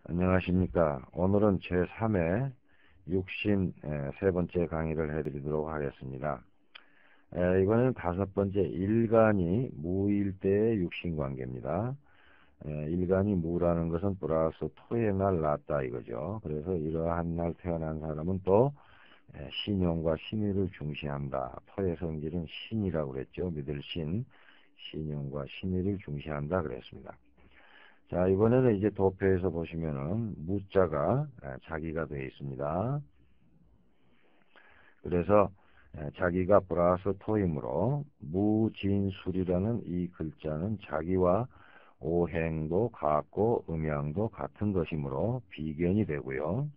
안녕하십니까. 오늘은 제3회 육신 세 번째 강의를 해드리도록 하겠습니다. 이번에는 다섯 번째 일간이 무일 때의 육신관계입니다. 일간이 무라는 것은 플러스 토의 날 낳았다 이거죠. 그래서 이러한 날 태어난 사람은 또 신용과 신의를 중시한다. 토의 성질은 신이라고 그랬죠. 믿을 신, 신용과 신의를 중시한다 그랬습니다. 자, 이번에는 이제 도표에서 보시면은 무자가 자기가 되어 있습니다. 그래서 자기가 플러스 토이므로 무진술이라는 이 글자는 자기와 오행도 같고 음양도 같은 것이므로 비견이 되고요.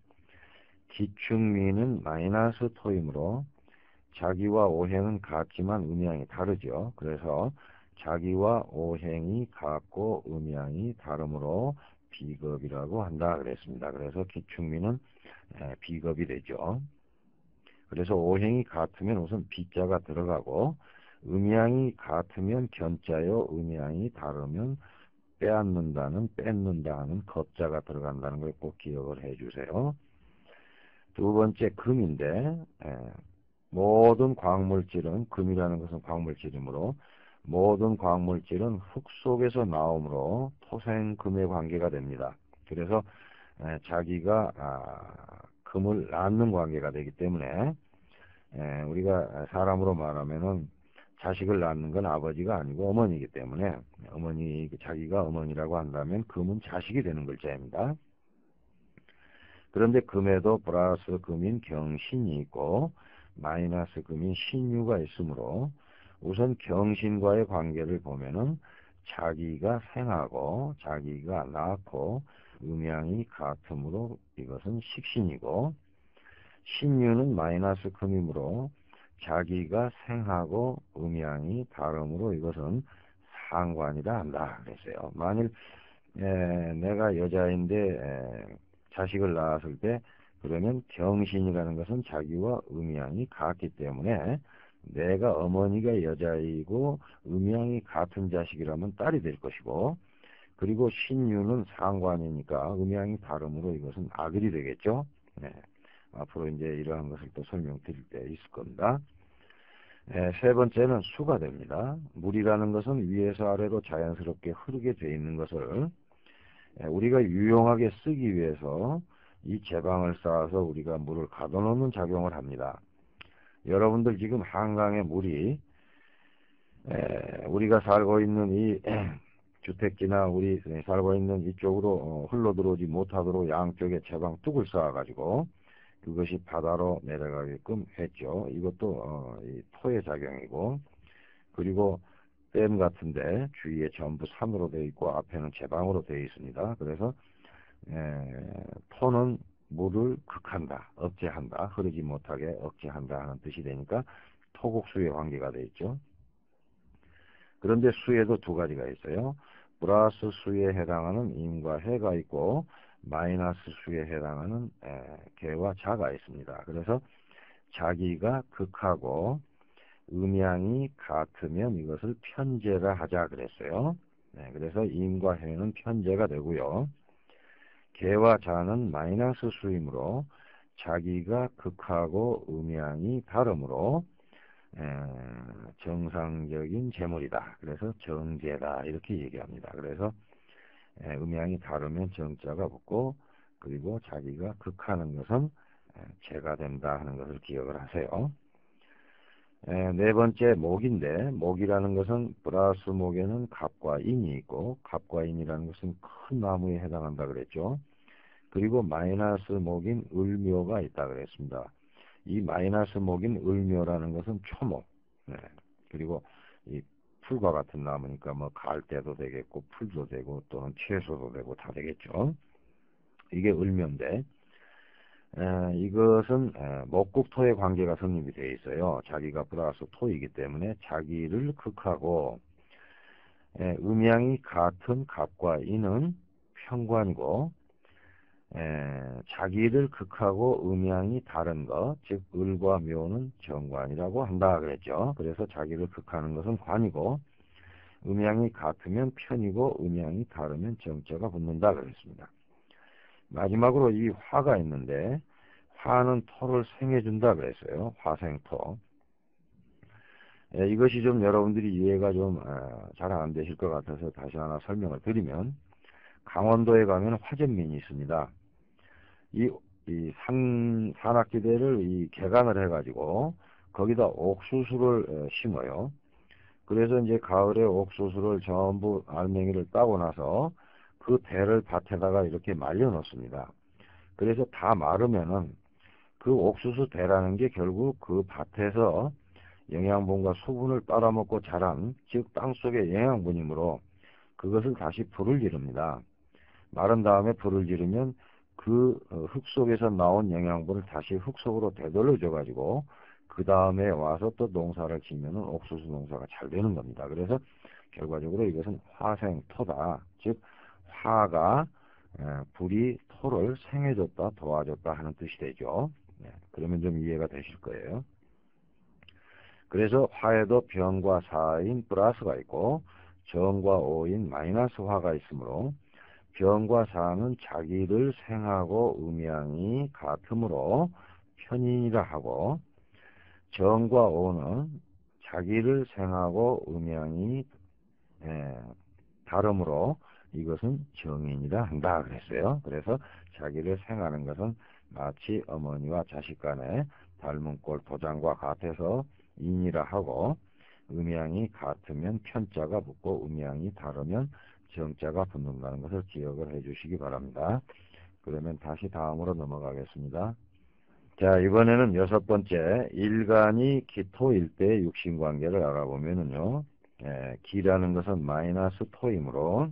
기축미는 마이너스 토이므로 자기와 오행은 같지만 음양이 다르죠. 그래서 자기와 오행이 같고 음양이 다르므로 비겁이라고 한다 그랬습니다. 그래서 기축미는 비겁이 되죠. 그래서 오행이 같으면 우선 비자가 들어가고 음양이 같으면 견자요, 음양이 다르면 빼앗는다는 뺏는다는 겁자가 들어간다는 걸 꼭 기억을 해주세요. 두 번째 금인데 모든 광물질은, 금이라는 것은 광물질이므로 모든 광물질은 흙 속에서 나오므로 토생금의 관계가 됩니다. 그래서 자기가 금을 낳는 관계가 되기 때문에 우리가 사람으로 말하면은 자식을 낳는 건 아버지가 아니고 어머니이기 때문에 자기가 어머니라고 한다면 금은 자식이 되는 글자입니다. 그런데 금에도 플러스 금인 경신이 있고 마이너스 금인 신유가 있으므로 우선 경신과의 관계를 보면은 자기가 생하고 자기가 낳고 음양이 같으므로 이것은 식신이고, 신유는 마이너스 금이므로 자기가 생하고 음양이 다르므로 이것은 상관이라 한다 그랬어요. 만일 내가 여자인데 자식을 낳았을 때, 그러면 경신이라는 것은 자기와 음양이 같기 때문에 내가 어머니가 여자이고 음양이 같은 자식이라면 딸이 될 것이고, 그리고 신유는 상관이니까 음양이 다르므로 이것은 아들이 되겠죠. 네. 앞으로 이제 이러한 것을 또 설명드릴 때 있을 겁니다. 세 번째는 수가 됩니다. 물이라는 것은 위에서 아래로 자연스럽게 흐르게 되어 있는 것을 우리가 유용하게 쓰기 위해서 이 제방을 쌓아서 우리가 물을 가둬놓는 작용을 합니다. 여러분들 지금 한강의 물이 우리가 살고 있는 이 주택지나 우리 살고 있는 이쪽으로 흘러들어오지 못하도록 양쪽에 제방 뚝을 쌓아가지고 그것이 바다로 내려가게끔 했죠. 이것도 이 토의 작용이고, 그리고 댐 같은데 주위에 전부 산으로 되어 있고 앞에는 제방으로 되어 있습니다. 그래서 토는 물을 극한다, 억제한다, 흐르지 못하게 억제한다 하는 뜻이 되니까 토국수의 관계가 되어 있죠. 그런데 수에도 두 가지가 있어요. 플러스 수에 해당하는 임과 해가 있고 마이너스 수에 해당하는 개와 자가 있습니다. 그래서 자기가 극하고 음양이 같으면 이것을 편제라 하자 그랬어요. 그래서 임과 해는 편제가 되고요. 개와 자는 마이너스 수이므로 자기가 극하고 음양이 다르므로 정상적인 재물이다. 그래서 정제다 이렇게 얘기합니다. 그래서 음양이 다르면 정자가 붙고, 그리고 자기가 극하는 것은 재가 된다 하는 것을 기억을 하세요. 네 번째 목인데, 목이라는 것은 플러스 목에는 갑과 인이 있고 갑과 인이라는 것은 큰 나무에 해당한다 그랬죠. 그리고 마이너스 목인 을묘가 있다 그랬습니다. 이 마이너스 목인 을묘라는 것은 초목, 그리고 이 풀과 같은 나무니까 뭐 갈대도 되겠고 풀도 되고 또는 채소도 되고 다 되겠죠. 이게 을묘인데 이것은 목국토의 관계가 성립이 되어 있어요. 자기가 플러스 토이기 때문에 자기를 극하고 음양이 같은 갑과 인은 편관이고 자기를 극하고 음양이 다른 것, 즉 을과 묘는 정관이라고 한다 그랬죠. 그래서 자기를 극하는 것은 관이고 음양이 같으면 편이고 음양이 다르면 정자가 붙는다 그랬습니다. 마지막으로 이 화가 있는데 화는 토를 생해준다 그랬어요. 화생토. 이것이 좀 여러분들이 이해가 좀 잘 안 되실 것 같아서 다시 하나 설명을 드리면, 강원도에 가면 화전민이 있습니다. 이 산악지대를 개간을 해가지고 거기다 옥수수를 심어요. 그래서 이제 가을에 옥수수를 전부 알맹이를 따고 나서 그 배를 밭에다가 이렇게 말려 놓습니다. 그래서 다 마르면은 그 옥수수 대라는 게 결국 그 밭에서 영양분과 수분을 빨아먹고 자란, 즉 땅속의 영양분이므로 그것을 다시 불을 지릅니다. 마른 다음에 불을 지르면 그 흙 속에서 나온 영양분을 다시 흙 속으로 되돌려줘 가지고 그 다음에 와서 또 농사를 지면은 옥수수 농사가 잘 되는 겁니다. 그래서 결과적으로 이것은 화생토다. 즉 화가 불이 토를 생해줬다, 도와줬다 하는 뜻이 되죠. 그러면 좀 이해가 되실 거예요. 그래서 화에도 병과 사인 플러스가 있고 정과 오인 마이너스 화가 있으므로 병과 사는 자기를 생하고 음양이 같으므로 편인이라 하고, 정과 오는 자기를 생하고 음양이 다르므로 이것은 정인이라 한다 그랬어요. 그래서 자기를 생하는 것은 마치 어머니와 자식 간의 닮은 꼴 도장과 같아서 인이라 하고, 음양이 같으면 편자가 붙고 음양이 다르면 정자가 붙는다는 것을 기억을 해 주시기 바랍니다. 그러면 다시 다음으로 넘어가겠습니다. 자, 이번에는 여섯 번째, 일간이 기토일 때 육신관계를 알아보면은요, 기라는 것은 마이너스 토이므로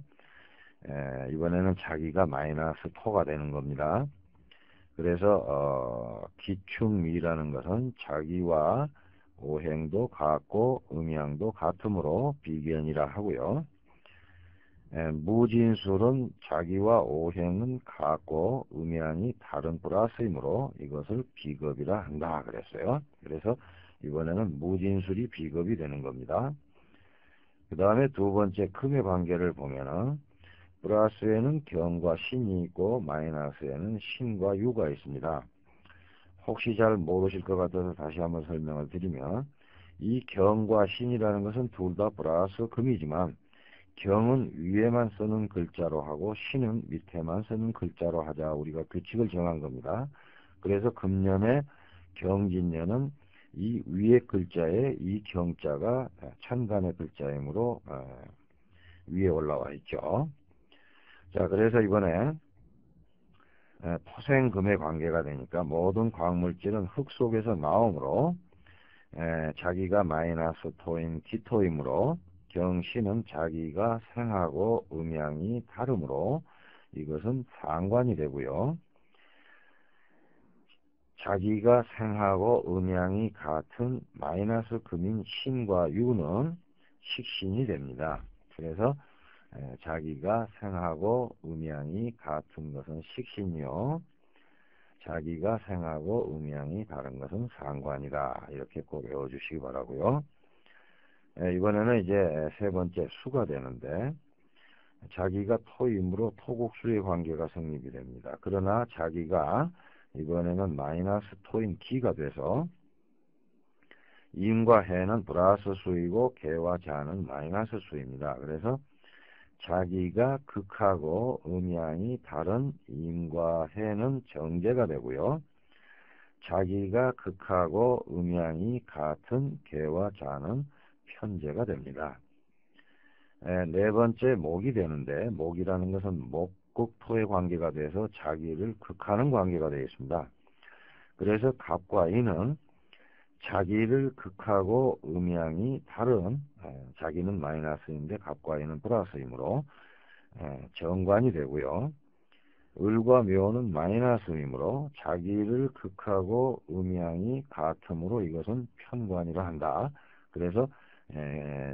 이번에는 자기가 마이너스 토가 되는 겁니다. 그래서 기충미라는 것은 자기와 오행도 같고 음양도 같으므로 비견이라 하고요. 무진술은 자기와 오행은 같고 음양이 다른 플러스이므로 이것을 비겁이라 한다 그랬어요. 그래서 이번에는 무진술이 비겁이 되는 겁니다. 그 다음에 두 번째 금의 관계를 보면은 플러스에는 경과 신이 있고 마이너스에는 신과 유가 있습니다. 혹시 잘 모르실 것 같아서 다시 한번 설명을 드리면, 이 경과 신이라는 것은 둘 다 플러스 금이지만 경은 위에만 쓰는 글자로 하고 신은 밑에만 쓰는 글자로 하자 우리가 규칙을 정한 겁니다. 그래서 금년에 경진년은 이 위에 글자에 이 경자가 천간의 글자이므로 위에 올라와 있죠. 자, 그래서 이번에 토생금의 관계가 되니까 모든 광물질은 흙 속에서 나오므로 자기가 마이너스 토인 기토이므로 경신은 자기가 생하고 음양이 다르므로 이것은 상관이 되고요. 자기가 생하고 음양이 같은 마이너스 금인 신과 유는 식신이 됩니다. 그래서 자기가 생하고 음양이 같은 것은 식신이요, 자기가 생하고 음양이 다른 것은 상관이다. 이렇게 꼭 외워주시기 바라고요. 이번에는 이제 세 번째 수가 되는데, 자기가 토이므로 토국수의 관계가 성립이 됩니다. 그러나 자기가 이번에는 마이너스 토인 기가 돼서 임과 해는 플러스 수이고 개와 자는 마이너스 수입니다. 그래서 자기가 극하고 음양이 다른 임과 해는 정제가 되고요. 자기가 극하고 음양이 같은 개와 자는 편제가 됩니다. 네 번째 목이 되는데, 목이라는 것은 목극토의 관계가 돼서 자기를 극하는 관계가 되어 있습니다. 그래서 갑과 인은 자기를 극하고 음양이 다른, 자기는 마이너스인데 갑과 인은 플러스이므로 정관이 되고요. 을과 묘는 마이너스이므로 자기를 극하고 음양이 같으므로 이것은 편관이라 한다. 그래서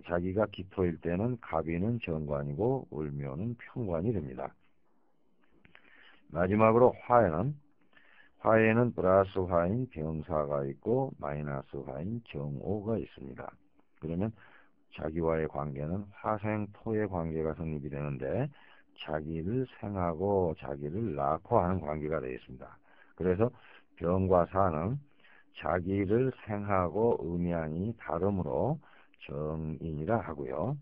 자기가 기토일 때는 갑이는 정관이고 을묘는 편관이 됩니다. 마지막으로 화에는 플러스 화인 병사가 있고 마이너스 화인 정오가 있습니다. 그러면 자기와의 관계는 화생토의 관계가 성립이 되는데, 자기를 생하고 자기를 낳고 하는 관계가 되어 있습니다. 그래서 병과 사는 자기를 생하고 음양이 다르므로 정인이라 하고요.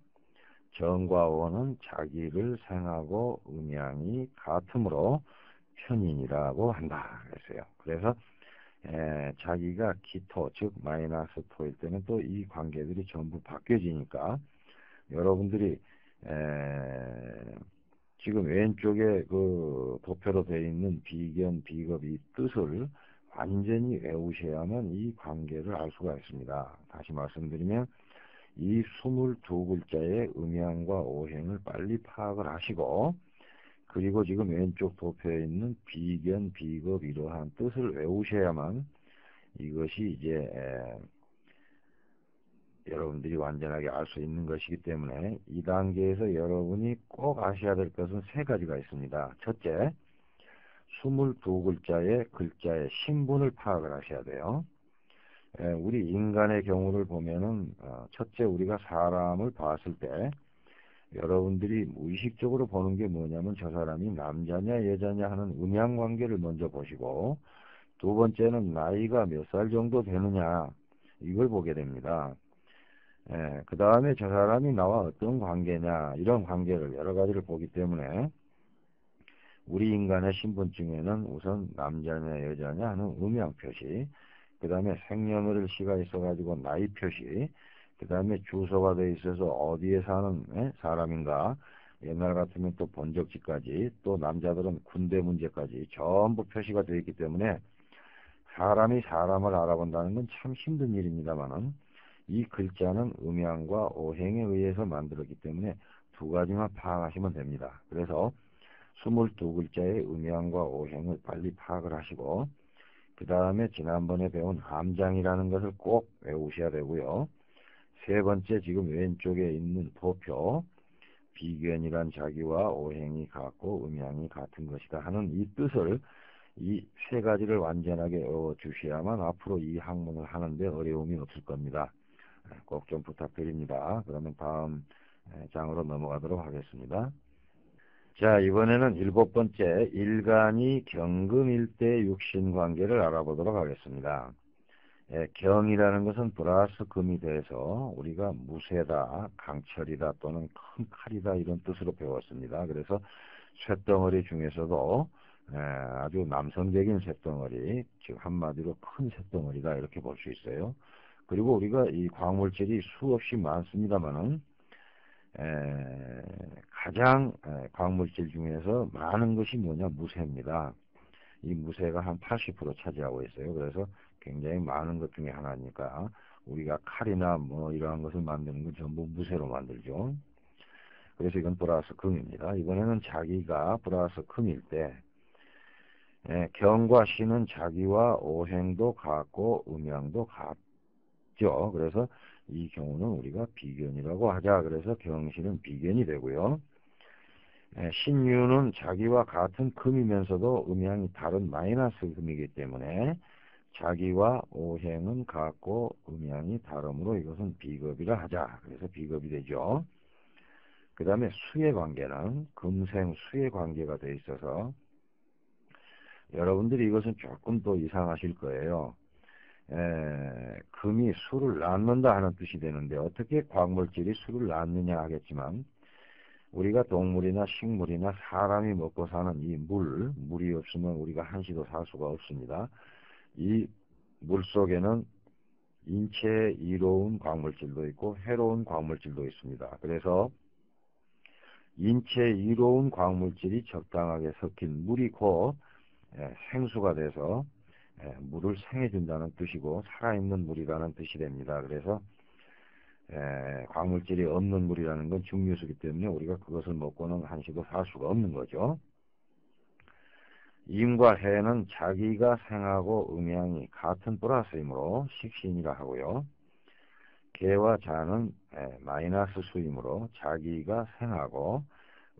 정과 오는 자기를 생하고 음양이 같으므로 편인이라고 한다 그랬어요. 그래서 자기가 기토 즉 마이너스 토일 때는 또 이 관계들이 전부 바뀌어지니까 여러분들이 지금 왼쪽에 그 도표로 되어 있는 비견, 비겁 이 뜻을 완전히 외우셔야만 이 관계를 알 수가 있습니다. 다시 말씀드리면 이 22글자의 음양과 오행을 빨리 파악을 하시고 그리고 지금 왼쪽 도표에 있는 비견, 비겁 이러한 뜻을 외우셔야만 이것이 이제 여러분들이 완전하게 알 수 있는 것이기 때문에 이 단계에서 여러분이 꼭 아셔야 될 것은 세 가지가 있습니다. 첫째, 22글자의 글자의 신분을 파악을 하셔야 돼요. 우리 인간의 경우를 보면은 첫째 우리가 사람을 봤을 때 여러분들이 무의식적으로 보는 게 뭐냐면 저 사람이 남자냐 여자냐 하는 음양관계를 먼저 보시고 두 번째는 나이가 몇 살 정도 되느냐 이걸 보게 됩니다. 그 다음에 저 사람이 나와 어떤 관계냐 이런 관계를 여러 가지를 보기 때문에 우리 인간의 신분증에는 우선 남자냐 여자냐 하는 음양 표시, 그 다음에 생년월일시가 있어가지고 나이 표시, 그 다음에 주소가 돼 있어서 어디에 사는 사람인가, 옛날 같으면 또 본적지까지, 또 남자들은 군대 문제까지 전부 표시가 되어 있기 때문에 사람이 사람을 알아본다는 건 참 힘든 일입니다만은 이 글자는 음양과 오행에 의해서 만들었기 때문에 두 가지만 파악하시면 됩니다. 그래서 22글자의 음양과 오행을 빨리 파악을 하시고 그 다음에 지난번에 배운 암장이라는 것을 꼭 외우셔야 되고요. 세 번째 지금 왼쪽에 있는 도표 비견이란 자기와 오행이 같고 음양이 같은 것이다 하는 이 뜻을 이 세 가지를 완전하게 외워주셔야만 앞으로 이 학문을 하는데 어려움이 없을 겁니다. 꼭 좀 부탁드립니다. 그러면 다음 장으로 넘어가도록 하겠습니다. 자, 이번에는 7번째 일간이 경금일대 육신관계를 알아보도록 하겠습니다. 경이라는 것은 플러스 금이 돼서 우리가 무쇠다, 강철이다 또는 큰 칼이다 이런 뜻으로 배웠습니다. 그래서 쇳덩어리 중에서도 아주 남성적인 쇳덩어리, 즉 한마디로 큰 쇳덩어리다 이렇게 볼 수 있어요. 그리고 우리가 이 광물질이 수없이 많습니다만은 가장 광물질 중에서 많은 것이 뭐냐 무쇠입니다. 이 무쇠가 한 80% 차지하고 있어요. 그래서 굉장히 많은 것 중에 하나니까 우리가 칼이나 뭐 이러한 것을 만드는 건 전부 무쇠로 만들죠. 그래서 이건 플러스 금입니다. 이번에는 자기가 플러스 금일 때 경과 신은 자기와 오행도 같고 음양도 같죠. 그래서 이 경우는 우리가 비견이라고 하자. 그래서 경신은 비견이 되고요. 신유는 자기와 같은 금이면서도 음양이 다른 마이너스 금이기 때문에 자기와 오행은 같고 음양이 다르므로 이것은 비겁이라 하자. 그래서 비겁이 되죠. 그 다음에 수의 관계는 금생 수의 관계가 되어 있어서 여러분들이 이것은 조금 더 이상하실 거예요. 금이 수를 낳는다 하는 뜻이 되는데 어떻게 광물질이 수를 낳느냐 하겠지만 우리가 동물이나 식물이나 사람이 먹고 사는 이 물이 없으면 우리가 한시도 살 수가 없습니다. 이 물 속에는 인체에 이로운 광물질도 있고 해로운 광물질도 있습니다. 그래서 인체에 이로운 광물질이 적당하게 섞인 물이 곧 생수가 돼서 물을 생해준다는 뜻이고 살아있는 물이라는 뜻이 됩니다. 그래서 광물질이 없는 물이라는 건 중류수기 때문에 우리가 그것을 먹고는 한시도 살 수가 없는 거죠. 임과 해는 자기가 생하고 음양이 같은 플러스이므로 식신이라 하고요. 개와 자는 마이너스 수이므로 자기가 생하고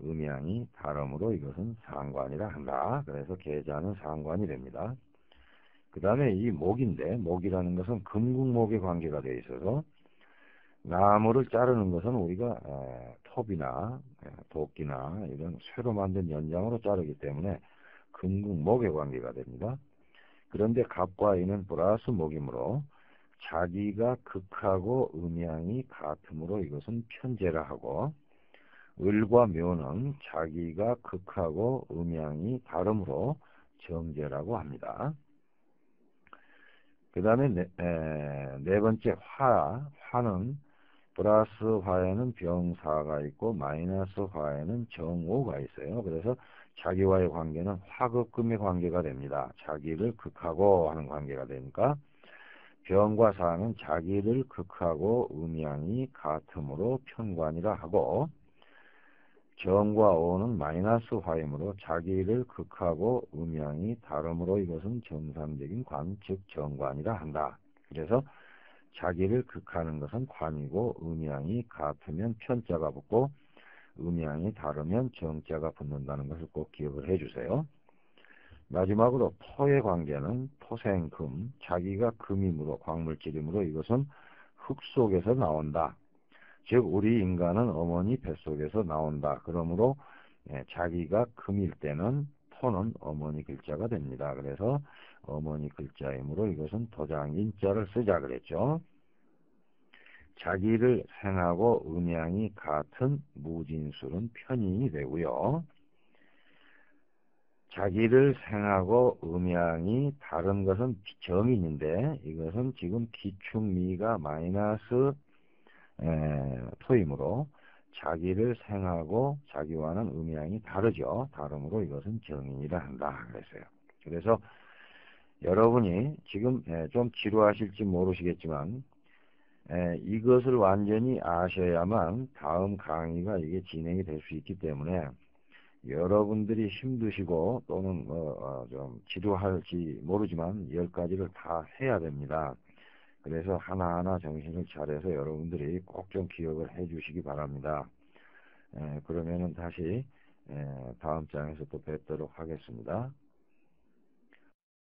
음양이 다르므로 이것은 상관이라 한다. 그래서 계자는 상관이 됩니다. 그 다음에 이 목인데 목이라는 것은 금국목의 관계가 되어 있어서 나무를 자르는 것은 우리가 톱이나 도끼나 이런 쇠로 만든 연장으로 자르기 때문에 금국목의 관계가 됩니다. 그런데 갑과 인은 플러스 목이므로 자기가 극하고 음양이 같으므로 이것은 편제라 하고, 을과 묘는 자기가 극하고 음양이 다르므로 정제라고 합니다. 그 다음에 네 번째 화는 플러스 화에는 병사가 있고 마이너스 화에는 정오가 있어요. 그래서 자기와의 관계는 화극금의 관계가 됩니다. 자기를 극하고 하는 관계가 되니까 병과 사는 자기를 극하고 음양이 같으므로 편관이라 하고, 정과 오는 마이너스 화이므로 자기를 극하고 음양이 다르므로 이것은 정상적인 관, 즉 정관이라 한다. 그래서 자기를 극하는 것은 관이고 음양이 같으면 편자가 붙고 음양이 다르면 정자가 붙는다는 것을 꼭 기억을 해주세요. 마지막으로 토의 관계는 토생금, 자기가 금이므로 광물질이므로 이것은 흙 속에서 나온다. 즉 우리 인간은 어머니 뱃속에서 나온다. 그러므로 자기가 금일 때는 토는 어머니 글자가 됩니다. 그래서 어머니 글자이므로 이것은 도장인자를 쓰자 그랬죠. 자기를 생하고 음양이 같은 무진술은 편인이 되고요. 자기를 생하고 음양이 다른 것은 정인인데 이것은 지금 기축미가 마이너스 토이므로 자기를 생하고 자기와는 음양이 다르죠. 다르므로 이것은 정인이라 한다 그랬어요. 그래서 여러분이 지금 좀 지루하실지 모르시겠지만 이것을 완전히 아셔야만 다음 강의가 이게 진행이 될 수 있기 때문에 여러분들이 힘드시고 또는 좀 지루할지 모르지만 10가지를 다 해야 됩니다. 그래서 하나하나 정신을 차려서 여러분들이 꼭 좀 기억을 해 주시기 바랍니다. 그러면은 다시 다음 장에서 또 뵙도록 하겠습니다.